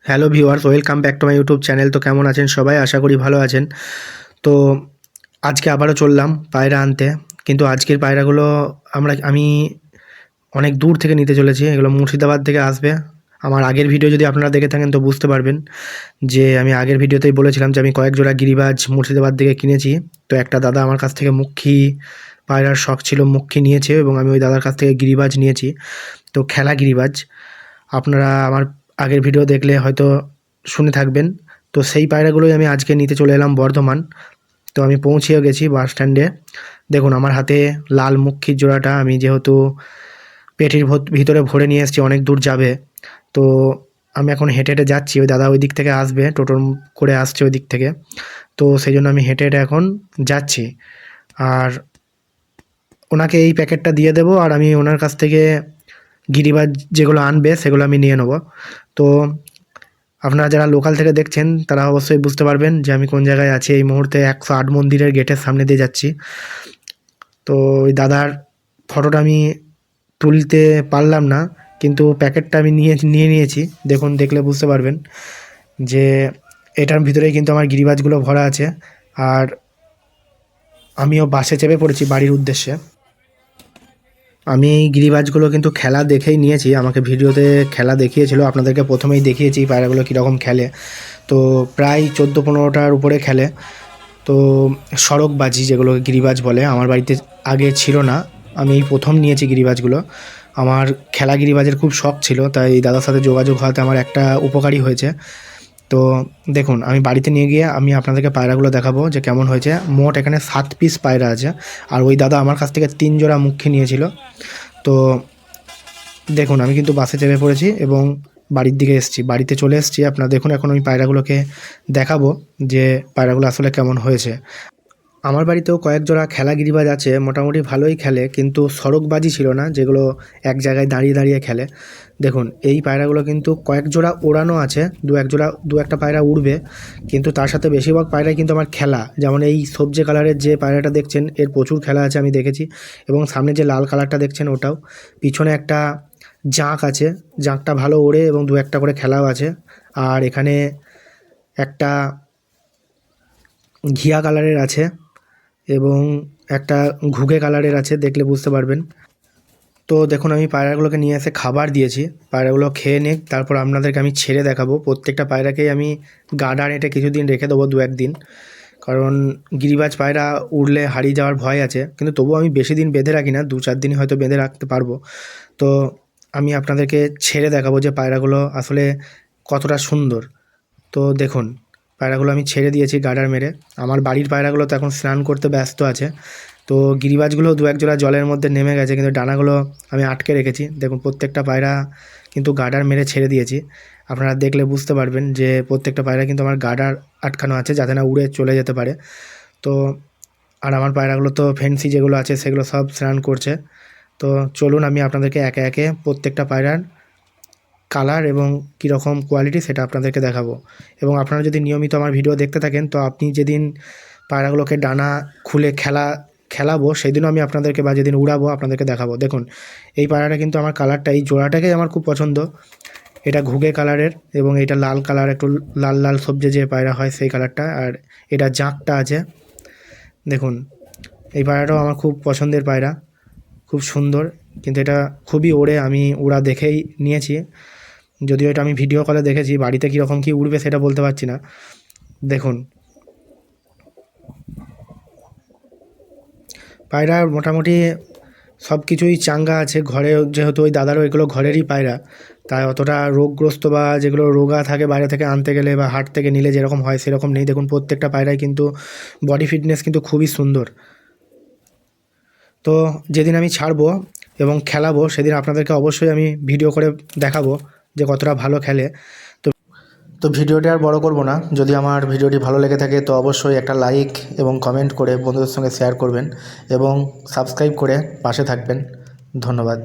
Hello viewers, welcome back to my YouTube channel. তো কেমন আছেন সবাই? আশা করি ভালো আছেন। তো আজকে আবারও চললাম পায়রা আনতে, কিন্তু আজকের পায়রাগুলো আমি অনেক দূর থেকে নিতে চলেছি। এগুলো মুর্শিদাবাদ থেকে আসবে। আমার আগের ভিডিও যদি আপনারা দেখে থাকেন তো বুঝতে পারবেন যে আমি আগের ভিডিওতেই বলেছিলাম যে আমি কয়েক জোড়া গিরিবাজ মুর্শিদাবাদ থেকে কিনেছি। তো একটা দাদা আমার কাছ থেকে মুখী পায়রার শখ ছিল, মুখী নিয়েছে এবং আমি ওই দাদার কাছ থেকে গিরিবাজ নিয়েছি। তো খেলা গিরিবাজ আপনারা আমার আগের ভিডিও দেখলে হয়তো শুনে থাকবেন। তো সেই পায়রাগুলোই আমি আজকে নিতে চলে এলাম বর্ধমান। তো আমি পৌঁছেও গেছি বাস স্ট্যান্ডে। দেখুন আমার হাতে লাল মুখীর জোড়াটা আমি যেহেতু পেটির ভিতরে ভরে নিয়ে এসেছি, অনেক দূর যাবে। তো আমি এখন হেঁটে হেঁটে যাচ্ছি, ওই দাদা ওই দিক থেকে আসবে, টোটো করে আসছে ওই দিক থেকে। তো সেই জন্য আমি হেঁটে হেঁটে এখন যাচ্ছি, আর ওনাকে এই প্যাকেটটা দিয়ে দেবো, আর আমি ওনার কাছ থেকে গিরিবাজ যেগুলো আনবে সেগুলো আমি নিয়ে নেবো। তো আপনারা যারা লোকাল থেকে দেখছেন তারা অবশ্যই বুঝতে পারবেন যে আমি কোন জায়গায় আছি। এই মুহূর্তে 108 মন্দিরের গেটের সামনে দিয়ে যাচ্ছি। তো ওই দাদার ফটোটা আমি তুলতে পারলাম না, কিন্তু প্যাকেটটা আমি নিয়ে নিয়েছি। দেখুন, দেখলে বুঝতে পারবেন যে এটার ভিতরেই কিন্তু আমার গিরিবাজগুলো ভরা আছে। আর আমিও বাসে চেপে পড়েছি বাড়ির উদ্দেশ্যে। আমি এই গিরিবাজগুলো কিন্তু খেলা দেখেই নিয়েছি, আমাকে ভিডিওতে খেলা দেখিয়েছিল, আপনাদেরকে প্রথমেই দেখিয়েছি পায়রাগুলো কীরকম খেলে। তো প্রায় 14-15টার উপরে খেলে। তো সড়কবাজি যেগুলো গিরিবাজ বলে, আমার বাড়িতে আগে ছিল না, আমি এই প্রথম নিয়েছি গিরিবাজগুলো। আমার খেলা গিরিবাজের খুব শখ ছিল, তাই দাদার সাথে যোগাযোগ হওয়াতে আমার একটা উপকারই হয়েছে। তো দেখুন, আমি বাড়িতে নিয়ে গিয়ে আমি আপনাদেরকে পায়রাগুলো দেখাবো যে কেমন হয়েছে। মোট এখানে 7 পিস পায়রা আছে, আর ওই দাদা আমার কাছ থেকে 3 জোড়া মুখী নিয়েছিল। তো দেখুন, আমি কিন্তু বাসে চেপে পড়েছি এবং বাড়ির দিকে এসেছি, বাড়িতে চলে এসেছি। আপনারা দেখুন, এখন আমি পায়রাগুলোকে দেখাবো যে পায়রাগুলো আসলে কেমন হয়েছে। আমার বাড়িতেও কয়েক জোড়া খেলা গিরিবাজ আছে, মোটামুটি ভালোই খেলে, কিন্তু সড়কবাজি ছিল না, যেগুলো এক জায়গায় দাঁড়িয়ে দাঁড়িয়ে খেলে। দেখুন, এই পায়রাগুলো কিন্তু কয়েক জোড়া ওড়ানো আছে, দু একটা পায়রা উড়বে, কিন্তু তার সাথে বেশিরভাগ পায়রাই কিন্তু আমার খেলা। যেমন এই সবজি কালারের যে পায়রাটা দেখছেন, এর প্রচুর খেলা আছে, আমি দেখেছি। এবং সামনে যে লাল কালারটা দেখছেন ওটাও। পিছনে একটা জাঁক আছে, জাঁকটা ভালো ওড়ে এবং দু একটা করে খেলাও আছে। আর এখানে একটা ঘিয়া কালারের আছে এবং একটা ঘুঘে কালারের আছে, দেখলে বুঝতে পারবেন। তো দেখুন, আমি পায়রাগুলোকে নিয়ে এসে খাবার দিয়েছি, পায়রাগুলো খেয়ে নিক, তারপর আপনাদেরকে আমি ছেড়ে দেখাবো। প্রত্যেকটা পায়রাকেই আমি গার্ডার এঁটে কিছুদিন রেখে দেবো, 2-1 দিন, কারণ গিরিবাজ পায়রা উড়লে হারিয়ে যাওয়ার ভয় আছে। কিন্তু তবুও আমি বেশি দিন বেঁধে রাখি না, 2-4 দিনই হয়তো বেঁধে রাখতে পারবো। তো আমি আপনাদেরকে ছেড়ে দেখাবো যে পায়রাগুলো আসলে কতটা সুন্দর। তো দেখুন, পায়রাগুলো আমি ছেড়ে দিয়েছি গার্ডার মেরে। আমার বাড়ির পায়রাগুলো তো এখন স্নান করতে ব্যস্ত আছে। তো গিরিবাজগুলো 2-1 জোড়া জলের মধ্যে নেমে গেছে, কিন্তু ডানাগুলো আমি আটকে রেখেছি। দেখুন, প্রত্যেকটা পায়রা কিন্তু গার্ডার মেরে ছেড়ে দিয়েছি। আপনারা দেখলে বুঝতে পারবেন যে প্রত্যেকটা পায়রা কিন্তু আমার গার্ডার আটকানো আছে, যাতে না উড়ে চলে যেতে পারে। তো আর আমার পায়রাগুলো তো ফেন্সি যেগুলো আছে সেগুলো সব স্নান করছে। তো চলুন, আমি আপনাদেরকে একে একে প্রত্যেকটা পায়রার কালার এবং কীরকম কোয়ালিটি সেটা আপনাদেরকে দেখাবো। এবং আপনারা যদি নিয়মিত আমার ভিডিও দেখতে থাকেন, তো আপনি যেদিন পায়রাগুলোকে ডানা খুলে খেলাবো সেদিনও আমি আপনাদেরকে, বা যেদিন উড়াবো আপনাদেরকে দেখাবো। দেখুন, এই পায়রাটা কিন্তু আমার কালারটা, এই জোড়াটাকেই আমার খুব পছন্দ। এটা ঘুঘে কালারের এবং এটা লাল কালার, একটু লাল লাল সবজি যে পায়রা হয় সেই কালারটা। আর এটা জাঁকটা আছে। দেখুন, এই পায়রাটাও আমার খুব পছন্দের পায়রা, খুব সুন্দর, কিন্তু এটা খুবই ওড়ে, আমি উড়া দেখেই নিয়েছি। যদিও এটা আমি ভিডিও কলে দেখেছি, বাড়িতে কীরকম কী উড়বে সেটা বলতে পারছি না। দেখুন, পায়রার মোটামুটি সব কিছুই চাঙ্গা আছে ঘরে, যেহেতু ওই দাদারও এগুলো ঘরেরই পায়রা, তাই অতটা রোগগ্রস্ত বা যেগুলো রোগা থাকে বাইরে থেকে আনতে গেলে বা হাট থেকে নিলে যেরকম হয় সেরকম নেই। দেখুন, প্রত্যেকটা পায়রাই কিন্তু বডি ফিটনেস কিন্তু খুবই সুন্দর। তো যেদিন আমি ছাড়বো এবং খেলাবো সেদিন আপনাদেরকে অবশ্যই আমি ভিডিও করে দেখাবো যে কতটা ভালো খেলে। তো ভিডিওটি আর বড় করব না, যদি আমার ভিডিওটি ভালো লেগে থাকে তো অবশ্যই একটা লাইক এবং কমেন্ট করে বন্ধুদের সঙ্গে শেয়ার করবেন এবং সাবস্ক্রাইব করে পাশে থাকবেন। ধন্যবাদ।